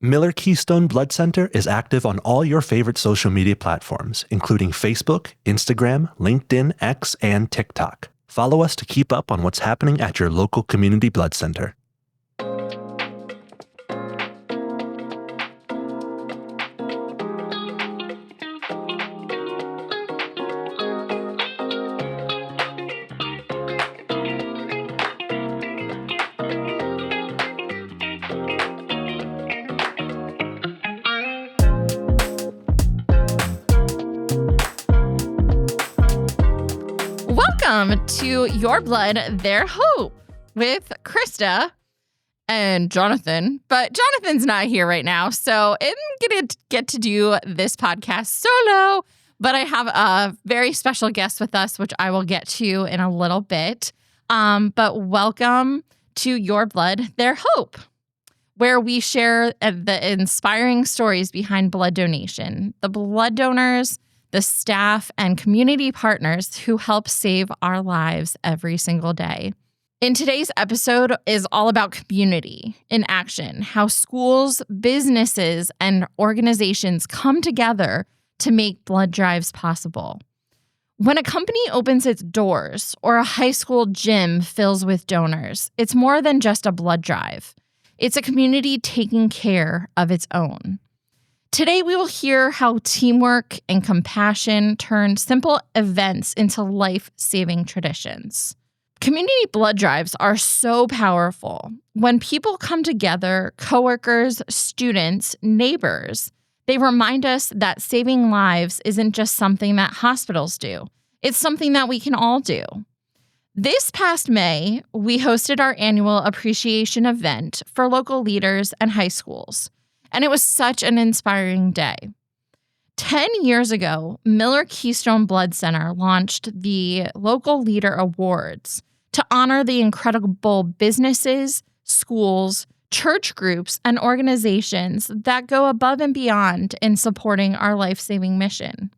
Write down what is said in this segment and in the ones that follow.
Miller-Keystone Blood Center is active on all your favorite social media platforms, including Facebook, Instagram, LinkedIn, X, and TikTok. Follow us to keep up on what's happening at your local community blood center. Welcome to Your Blood, Their Hope with Krista and Jonathan. But Jonathan's not here right now, so I'm going to get to do this podcast solo. But I have a very special guest with us, which I will get to in a little bit. But welcome to Your Blood, Their Hope, where we share the inspiring stories behind blood donation, the blood donors, the staff, and community partners who help save our lives every single day. In today's episode is all about community in action, how schools, businesses, and organizations come together to make blood drives possible. When a company opens its doors or a high school gym fills with donors, it's more than just a blood drive. It's a community taking care of its own. Today, we will hear how teamwork and compassion turn simple events into life-saving traditions. Community blood drives are so powerful. When people come together, coworkers, students, neighbors, they remind us that saving lives isn't just something that hospitals do. It's something that we can all do. This past May, we hosted our annual appreciation event for local leaders and high schools. And it was such an inspiring day. 10 years ago, Miller-Keystone Blood Center launched the Local Leader Awards to honor the incredible businesses, schools, church groups, and organizations that go above and beyond in supporting our life-saving mission.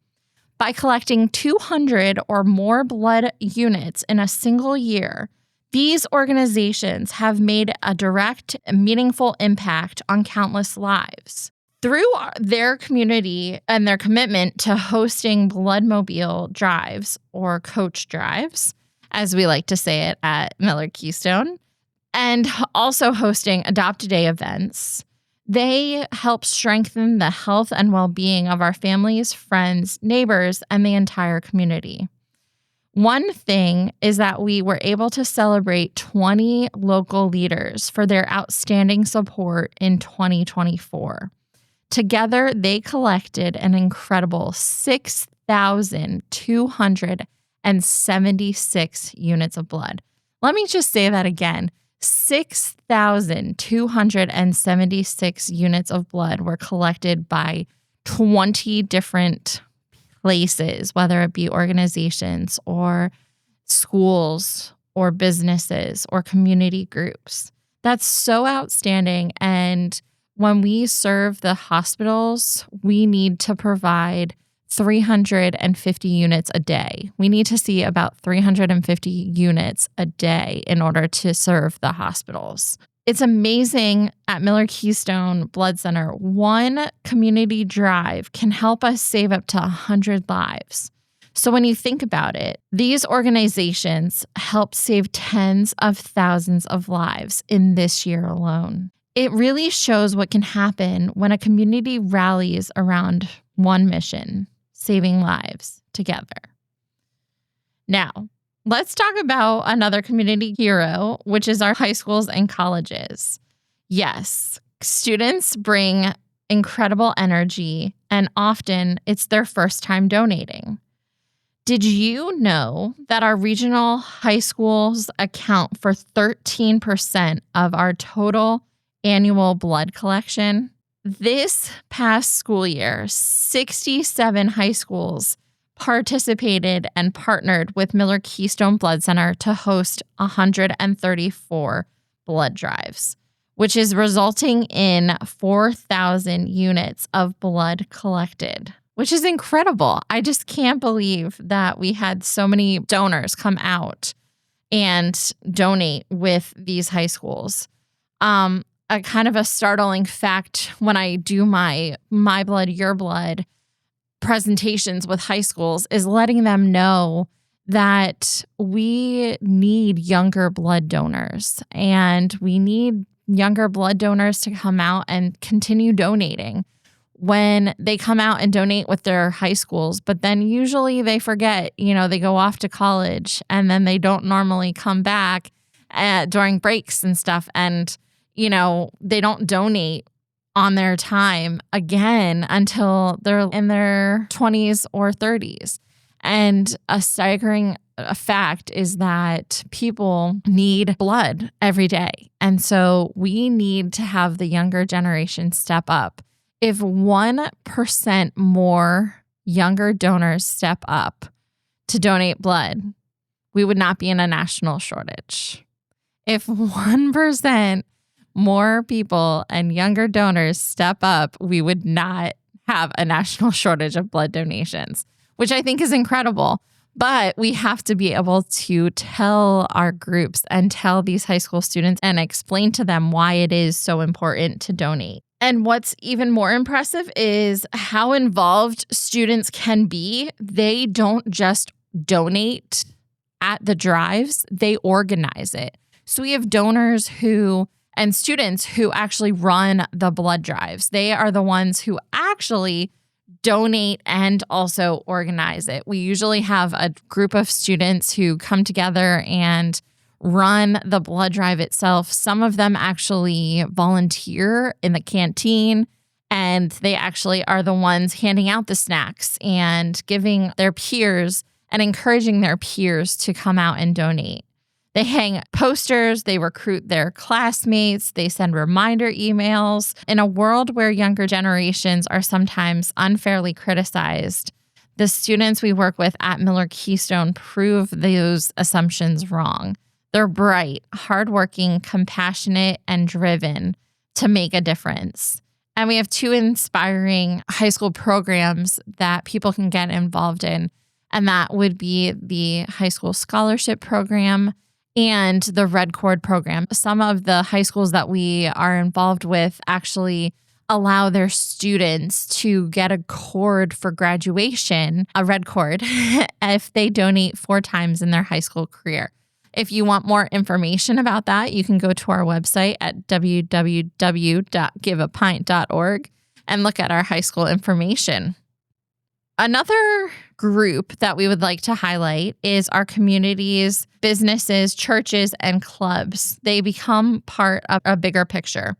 By collecting 200 or more blood units in a single year, these organizations have made a direct, meaningful impact on countless lives. Through their community and their commitment to hosting Bloodmobile drives, or coach drives, as we like to say it at Miller-Keystone, and also hosting Adopt a Day events, they help strengthen the health and well-being of our families, friends, neighbors, and the entire community. One thing is that we were able to celebrate 20 local leaders for their outstanding support in 2024. Together, they collected an incredible 6,276 units of blood. Let me just say that again. 6,276 units of blood were collected by 20 different places, whether it be organizations or schools or businesses or community groups. That's so outstanding. And when we serve the hospitals, we need to provide 350 units a day. We need to see about 350 units a day in order to serve the hospitals. It's amazing at Miller-Keystone Blood Center. One community drive can help us save up to 100 lives. So when you think about it, these organizations help save tens of thousands of lives in this year alone. It really shows what can happen when a community rallies around one mission, saving lives together. Now, let's talk about another community hero, which is our high schools and colleges. Yes, students bring incredible energy, and often it's their first time donating. Did you know that our regional high schools account for 13% of our total annual blood collection? This past school year, 67 high schools participated and partnered with Miller-Keystone Blood Center to host 134 blood drives, which is resulting in 4,000 units of blood collected, which is incredible. I just can't believe that we had so many donors come out and donate with these high schools. a kind of a startling fact when I do my blood, your blood presentations with high schools is letting them know that we need younger blood donors, and we need younger blood donors to come out and continue donating when they come out and donate with their high schools. But then usually they forget, they go off to college and then they don't normally come back during breaks and stuff. And, they don't donate on their time again until they're in their 20s or 30s. And a staggering fact is that people need blood every day. And so we need to have the younger generation step up. If 1% more younger donors step up to donate blood, we would not be in a national shortage. If 1% more people and younger donors step up, we would not have a national shortage of blood donations, which I think is incredible. But we have to be able to tell our groups and tell these high school students and explain to them why it is so important to donate. And what's even more impressive is how involved students can be. They don't just donate at the drives, they organize it. So we have donors and students who actually run the blood drives. They are the ones who actually donate and also organize it. We usually have a group of students who come together and run the blood drive itself. Some of them actually volunteer in the canteen, and they actually are the ones handing out the snacks and giving their peers and encouraging their peers to come out and donate. They hang posters, they recruit their classmates, they send reminder emails. In a world where younger generations are sometimes unfairly criticized, the students we work with at Miller-Keystone prove those assumptions wrong. They're bright, hardworking, compassionate, and driven to make a difference. And we have 2 inspiring high school programs that people can get involved in, and that would be the high school scholarship program and the Red Cord program. Some of the high schools that we are involved with actually allow their students to get a cord for graduation, a red cord, if they donate 4 times in their high school career. If you want more information about that, you can go to our website at www.giveapint.org and look at our high school information. Another group that we would like to highlight is our communities, businesses, churches, and clubs. They become part of a bigger picture.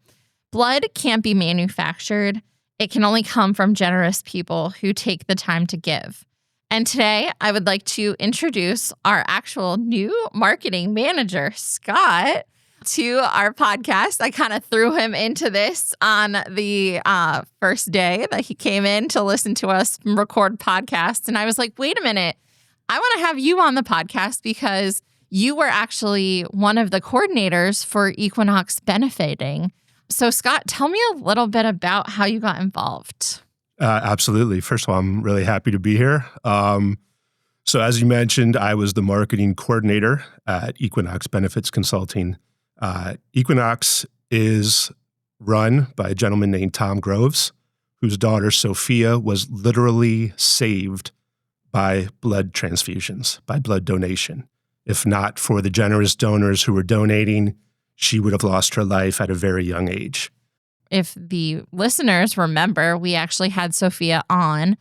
Blood can't be manufactured. It can only come from generous people who take the time to give. And today, I would like to introduce our actual new marketing manager, Scott, to our podcast. I kind of threw him into this on the first day that he came in to listen to us record podcasts. And I was like, wait a minute, I want to have you on the podcast because you were actually one of the coordinators for Equinox benefiting. So Scott, tell me a little bit about how you got involved. Absolutely. First of all, I'm really happy to be here. So as you mentioned, I was the marketing coordinator at Equinox Benefits Consulting. Equinox is run by a gentleman named Tom Groves, whose daughter Sophia was literally saved by blood transfusions, by blood donation. If not for the generous donors who were donating, she would have lost her life at a very young age. If the listeners remember, we actually had Sophia on.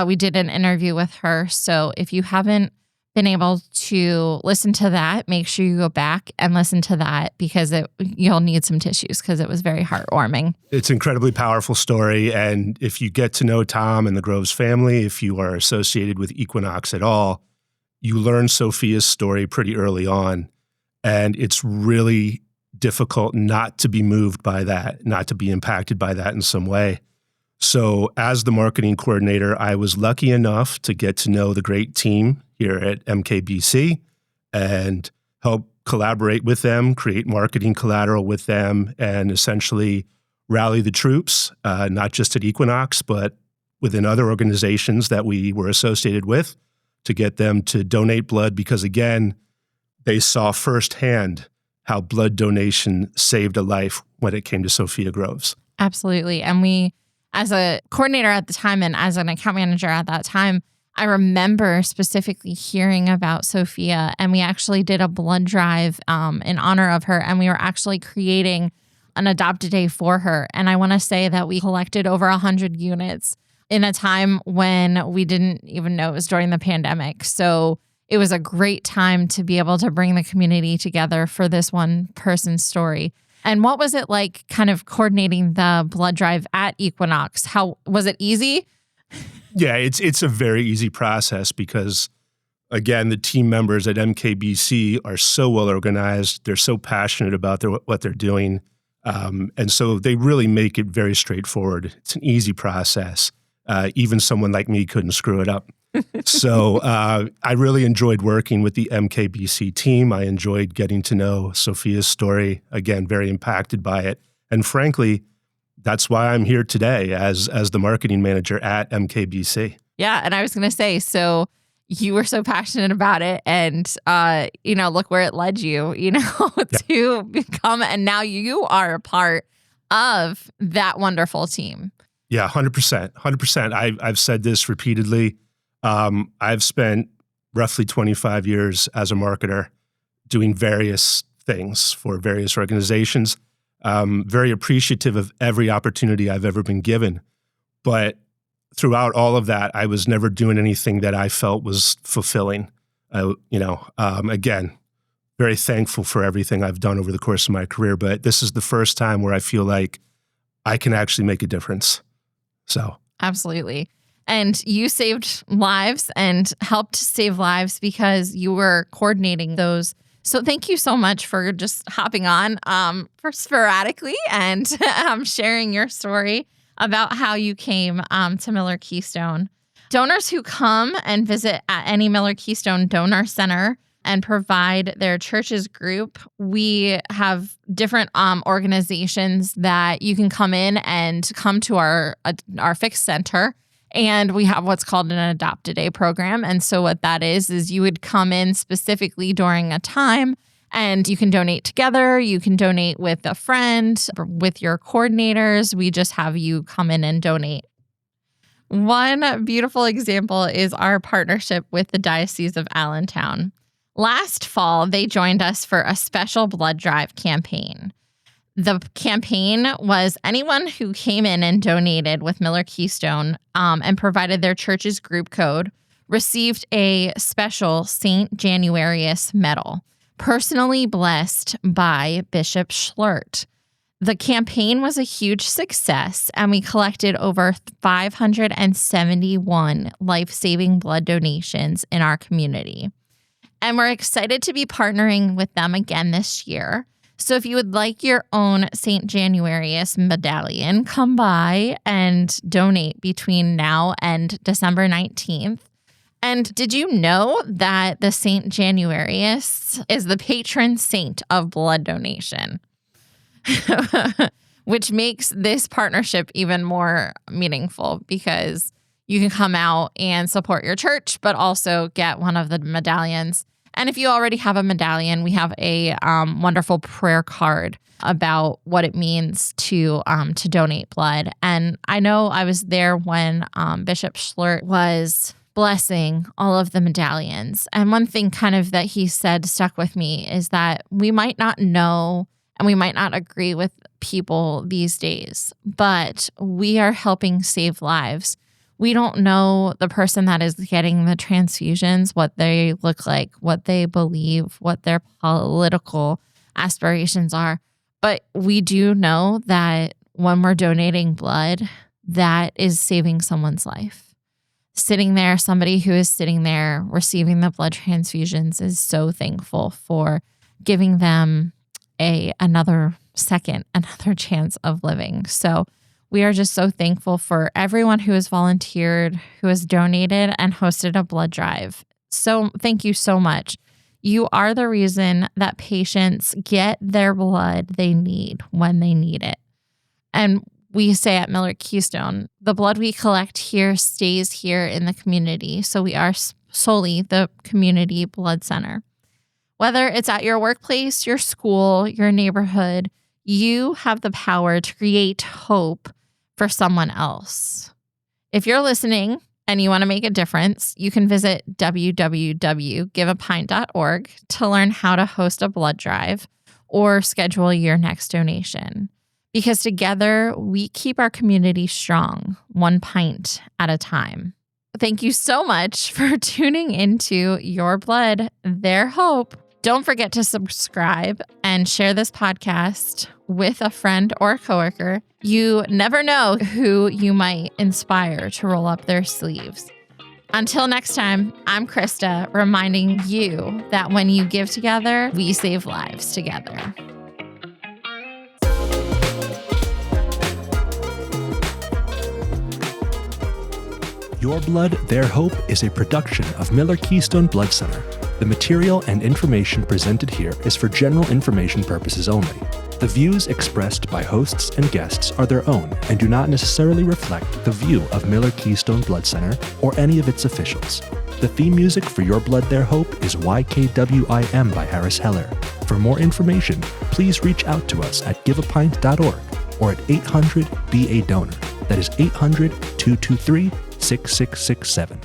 We did an interview with her. So if you haven't been able to listen to that, make sure you go back and listen to that because you'll need some tissues because it was very heartwarming. It's an incredibly powerful story. And if you get to know Tom and the Groves family, if you are associated with Equinox at all, you learn Sophia's story pretty early on. And it's really difficult not to be moved by that, not to be impacted by that in some way. So as the marketing coordinator, I was lucky enough to get to know the great team here at MKBC and help collaborate with them, create marketing collateral with them, and essentially rally the troops, not just at Equinox, but within other organizations that we were associated with to get them to donate blood because, again, they saw firsthand how blood donation saved a life when it came to Sophia Groves. Absolutely. And we, as a coordinator at the time and as an account manager at that time, I remember specifically hearing about Sophia, and we actually did a blood drive in honor of her, and we were actually creating an Adopt a Day for her. And I want to say that we collected over 100 units in a time when we didn't even know it was during the pandemic. So it was a great time to be able to bring the community together for this one person's story. And what was it like kind of coordinating the blood drive at Equinox? How was it easy? Yeah, it's a very easy process because, again, the team members at MKBC are so well organized. They're so passionate about what they're doing. And so they really make it very straightforward. It's an easy process. Even someone like me couldn't screw it up. So I really enjoyed working with the MKBC team. I enjoyed getting to know Sophia's story. Again, very impacted by it. And frankly, that's why I'm here today as the marketing manager at MKBC. Yeah. And I was going to say, so you were so passionate about it and, look where it led you, to become, and now you are a part of that wonderful team. Yeah, 100%. 100%. I've said this repeatedly. I've spent roughly 25 years as a marketer doing various things for various organizations. Very appreciative of every opportunity I've ever been given. But throughout all of that, I was never doing anything that I felt was fulfilling. Again, very thankful for everything I've done over the course of my career. But this is the first time where I feel like I can actually make a difference. So absolutely. And you saved lives and helped save lives because you were coordinating those. So thank you so much for just hopping on for sporadically and sharing your story about how you came to Miller-Keystone. Donors who come and visit at any Miller-Keystone Donor Center and provide their church's group, we have different organizations that you can come in and come to our fixed center. And we have what's called an Adopt a Day program. And so what that is you would come in specifically during a time and you can donate together. You can donate with a friend, with your coordinators. We just have you come in and donate. One beautiful example is our partnership with the Diocese of Allentown. Last fall, they joined us for a special blood drive campaign. The campaign was anyone who came in and donated with Miller-Keystone and provided their church's group code received a special St. Januarius medal, personally blessed by Bishop Schlert. The campaign was a huge success, and we collected over 571 life-saving blood donations in our community. And we're excited to be partnering with them again this year. So if you would like your own St. Januarius medallion, come by and donate between now and December 19th. And did you know that the St. Januarius is the patron saint of blood donation? Which makes this partnership even more meaningful because you can come out and support your church, but also get one of the medallions. And if you already have a medallion, we have a wonderful prayer card about what it means to donate blood. And I know I was there when Bishop Schlert was blessing all of the medallions. And one thing kind of that he said stuck with me is that we might not know and we might not agree with people these days, but we are helping save lives. We don't know the person that is getting the transfusions, what they look like, what they believe, what their political aspirations are. But we do know that when we're donating blood, that is saving someone's life. Sitting there, somebody who is sitting there receiving the blood transfusions is so thankful for giving them another second, another chance of living. So we are just so thankful for everyone who has volunteered, who has donated and hosted a blood drive. So thank you so much. You are the reason that patients get their blood they need when they need it. And we say at Miller-Keystone, the blood we collect here stays here in the community. So we are solely the community blood center. Whether it's at your workplace, your school, your neighborhood, you have the power to create hope for someone else. If you're listening and you want to make a difference, you can visit www.giveapint.org to learn how to host a blood drive or schedule your next donation. Because together, we keep our community strong, one pint at a time. Thank you so much for tuning into Your Blood, Their Hope. Don't forget to subscribe and share this podcast with a friend or a coworker. You never know who you might inspire to roll up their sleeves. Until next time, I'm Krista, reminding you that when you give together, we save lives together. Your Blood, Their Hope is a production of Miller-Keystone Blood Center. The material and information presented here is for general information purposes only. The views expressed by hosts and guests are their own and do not necessarily reflect the view of Miller-Keystone Blood Center or any of its officials. The theme music for Your Blood, Their Hope is YKWIM by Harris Heller. For more information, please reach out to us at giveapint.org or at 800-BE-DONOR. That is 800-223-6667.